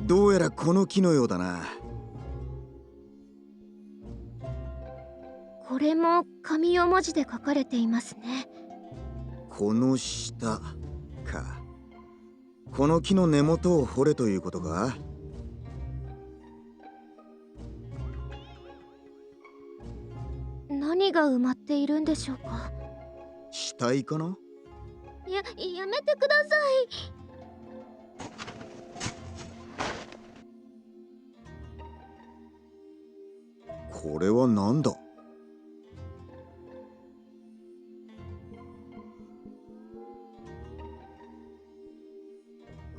どうやらこの木のようだな。これも紙4文字で書かれていますね。この下か。この木の根元を掘れということか。何が埋まっているんでしょうか。死体かな。やめてください。これは何だ。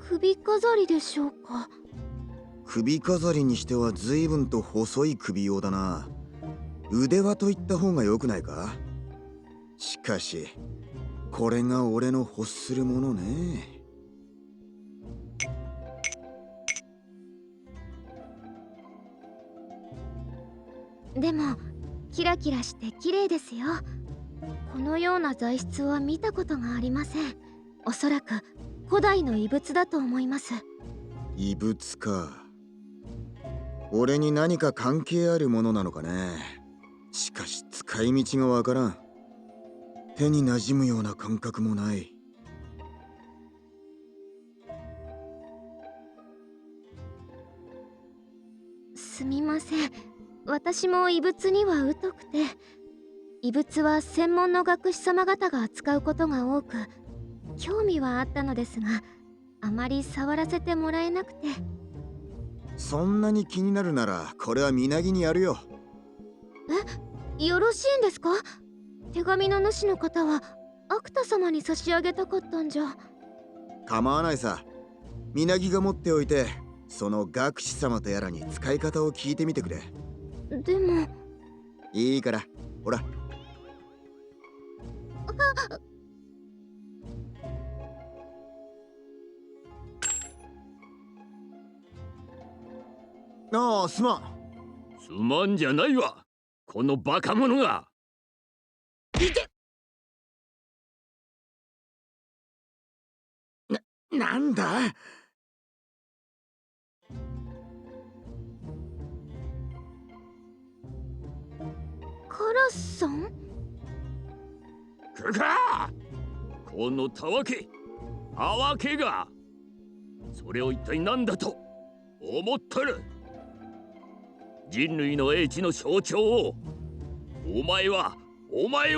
首飾りでしょうか。首飾りにしては随分と細い首用だな。腕輪と言った方が良くないか。しかしこれが俺の欲するものね。でもキラキラして綺麗ですよ。このような材質は見たことがありません。おそらく古代の遺物だと思います。遺物か。俺に何か関係あるものなのかね。しかし使い道がわからん。手に馴染むような感覚もない。すみません。私も遺物には疎くて、遺物は専門の学士様方が扱うことが多く、興味はあったのですが、あまり触らせてもらえなくて。そんなに気になるならこれはみなぎにやるよ。よろしいんですか？手紙の主の方はアクタ様に差し上げたかったんじゃ。構わないさ。みなぎが持っておいて、その学士様とやらに使い方を聞いてみてくれ。でも。いいから、ほら。ああ、すまん。すまんじゃないわ、このバカ者が。いて。なんだ。カラスさん？くかこのたわけ、あわけが。それを一体何だと思ってる。人類の英知の象徴をお前はお前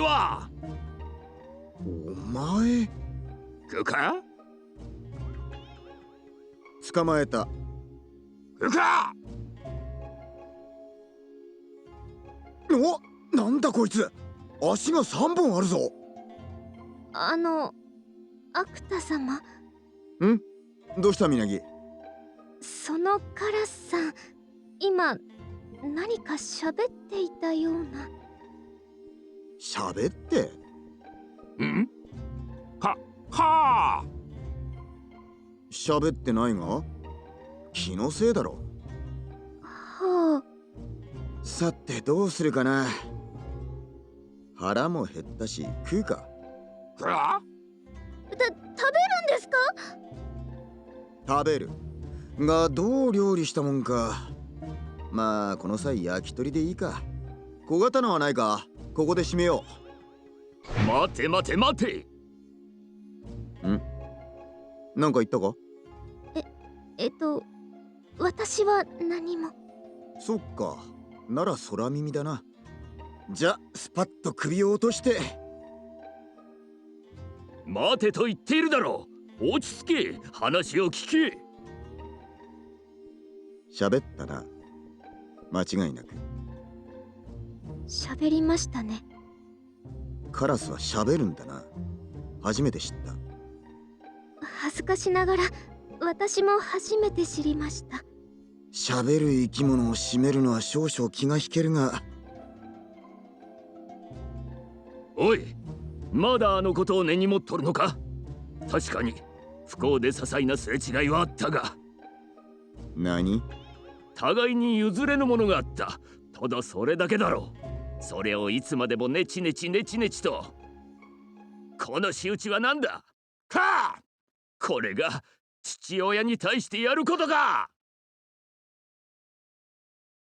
くか捕まえた。くかお、なんだこいつ。足が3本あるぞ。アクタ様。ん？どうしたみなぎ。そのカラスさん、今何か喋っていたような。喋って？んはあ喋ってないが気のせいだろ。はあ。さてどうするかな。腹も減ったし食うか。くら食べるんですか？食べるがどう料理したもんか。まあこの際焼き鳥でいいか。小刀はないか。ここで締めよ待て待て待て。う。なんか言ったか。私は何も。そっか、なら空耳だな。じゃスパッと首を落として。待てと言っているだろう。落ち着け、話を聞け。喋ったな、間違いなく。喋りましたね。カラスは喋るんだな。初めて知った。恥ずかしながら私も初めて知りました。喋る生き物を締めるのは少々気が引けるが。おい、まだあのことを根に持っとるのか。確かに不幸で些細なすれ違いはあったが。何？互いに譲れぬものがあった。ただそれだけだろう。それをいつまでもネチネチと。この仕打ちは何だ。かあ、これが父親に対してやることか。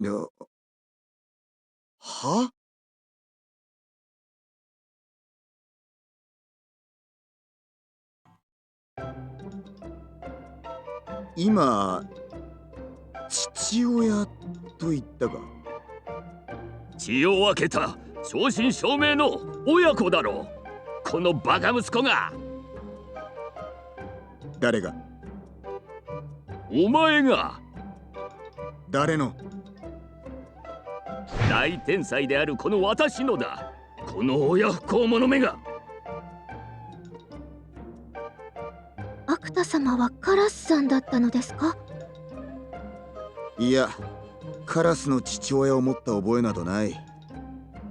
や、は？今、父親と言ったか？血を分けた正真正銘の親子だろう。このバカ息子が。誰が？お前が。誰の？大天才であるこの私のだ。この親不孝者めが。アクタ様はカラスさんだったのですか？いや、カラスの父親を持った覚えなどない。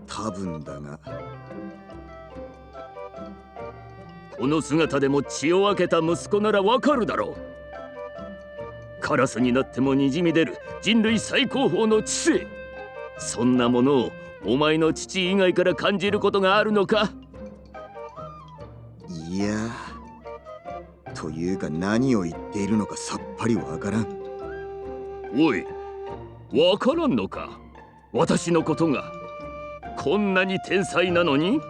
多分だが。この姿でも血を分けた息子ならわかるだろう。カラスになってもにじみ出る人類最高峰の知性。そんなものをお前の父以外から感じることがあるのか？いや、というか何を言っているのかさっぱりわからん。おい、わからんのか？私のことがこんなに天才なのに？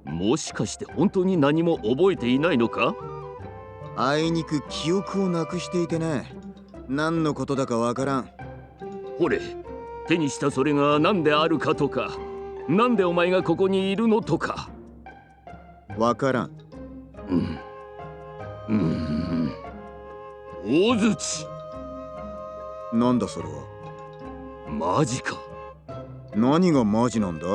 もしかして本当に何も覚えていないのか？あいにく記憶をなくしていてね。何のことだかわからん。ほれ、手にしたそれが何であるかとか、なんでお前がここにいるのとか。わからん。大槌。なんだそれは。マジか。何がマジなんだ？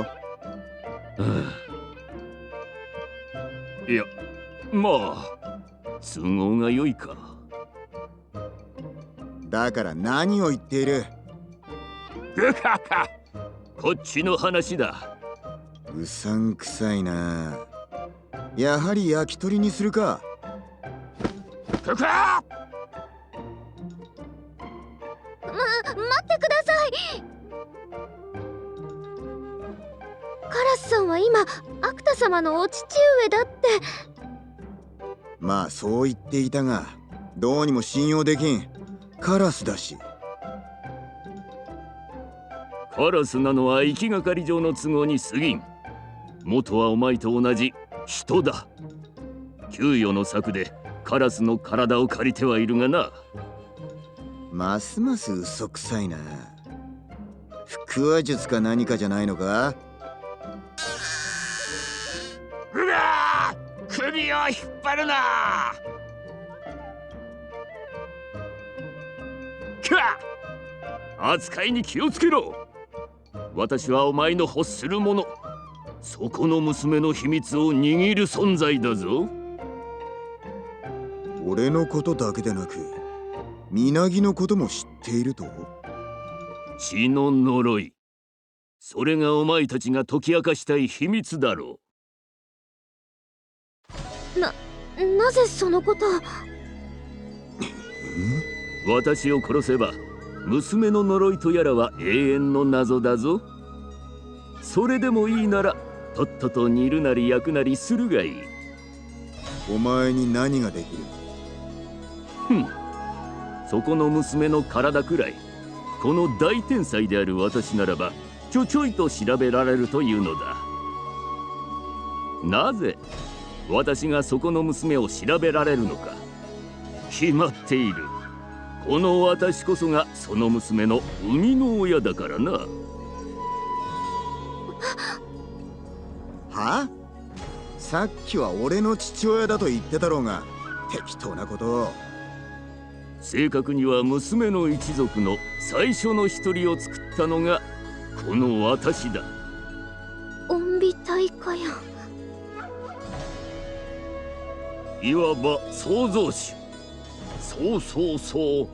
いや、まあ都合が良いか。だから何を言っている？こっちの話だ。うさんくさいな。やはり焼き鳥にするか。待ってください。カラスさんは今アクタ様のお父上だって。まあそう言っていたが、どうにも信用できん。カラスだし。カラスなのは行きがかり上の都合に過ぎん。元はお前と同じ人だ。給与の策でカラスの体を借りてはいるがな。ますます嘘くさいな。腹話術か何かじゃないのか？うわー、首を引っ張るな。扱いに気をつけろ。私はお前の欲するもの、そこの娘の秘密を握る存在だぞ。俺のことだけでなく、みなぎのことも知っていると？血の呪い、それがお前たちが解き明かしたい秘密だろう。なぜそのことを？私を殺せば娘の呪いとやらは永遠の謎だぞ。それでもいいならとっとと煮るなり焼くなりするがいい。お前に何ができる？そこの娘の体くらいこの大天才である私ならばちょちょいと調べられるというのだ。なぜ私がそこの娘を調べられるのか。決まっている。この私こそがその娘の生みの親だからな。は？さっきは俺の父親だと言ってたろうが、適当なことを。正確には娘の一族の最初の一人を作ったのがこの私だ。怨美大かや。いわば創造主。そう。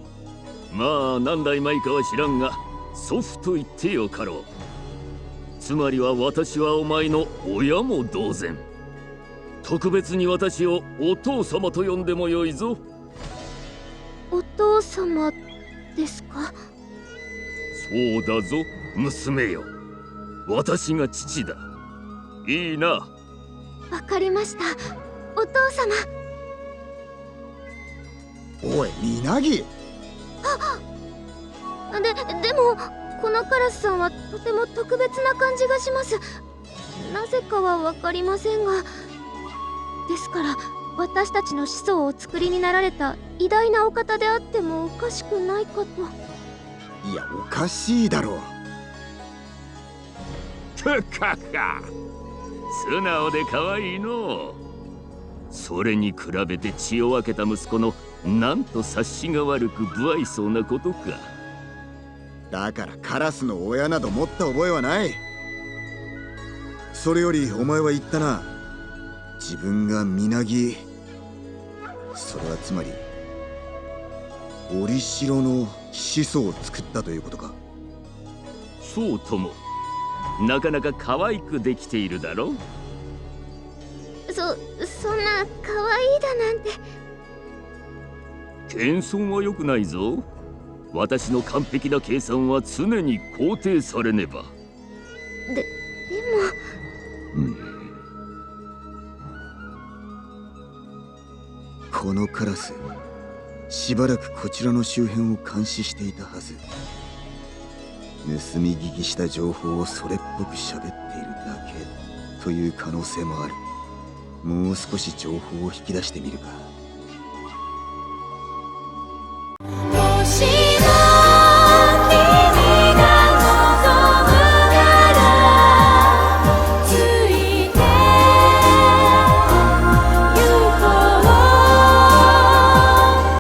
まあ何代前かは知らんが祖父と言ってよかろう。つまりは私はお前の親も同然。特別に私をお父様と呼んでもよいぞ。お父様ですか？そうだぞ娘よ。私が父だ。いいな。わかりました、お父様。おい、みなぎ、でもこのカラスさんはとても特別な感じがします。なぜかは分かりませんが、ですから私たちの始祖をお作りになられた偉大なお方であってもおかしくないかと。いや、おかしいだろう。かかか、素直で可愛いの。それに比べて血を分けた息子のなんと察しが悪く不愛想なことか。だからカラスの親など持った覚えはない。それよりお前は言ったな、自分がみなぎ。それはつまり折しろの始祖を作ったということか。そうとも、なかなか可愛くできているだろ。そんな可愛いだなんて。謙遜は良くないぞ。私の完璧な計算は常に肯定されねば。でも、このカラス、しばらくこちらの周辺を監視していたはず。盗み聞きした情報をそれっぽく喋っているだけという可能性もある。もう少し情報を引き出してみるか。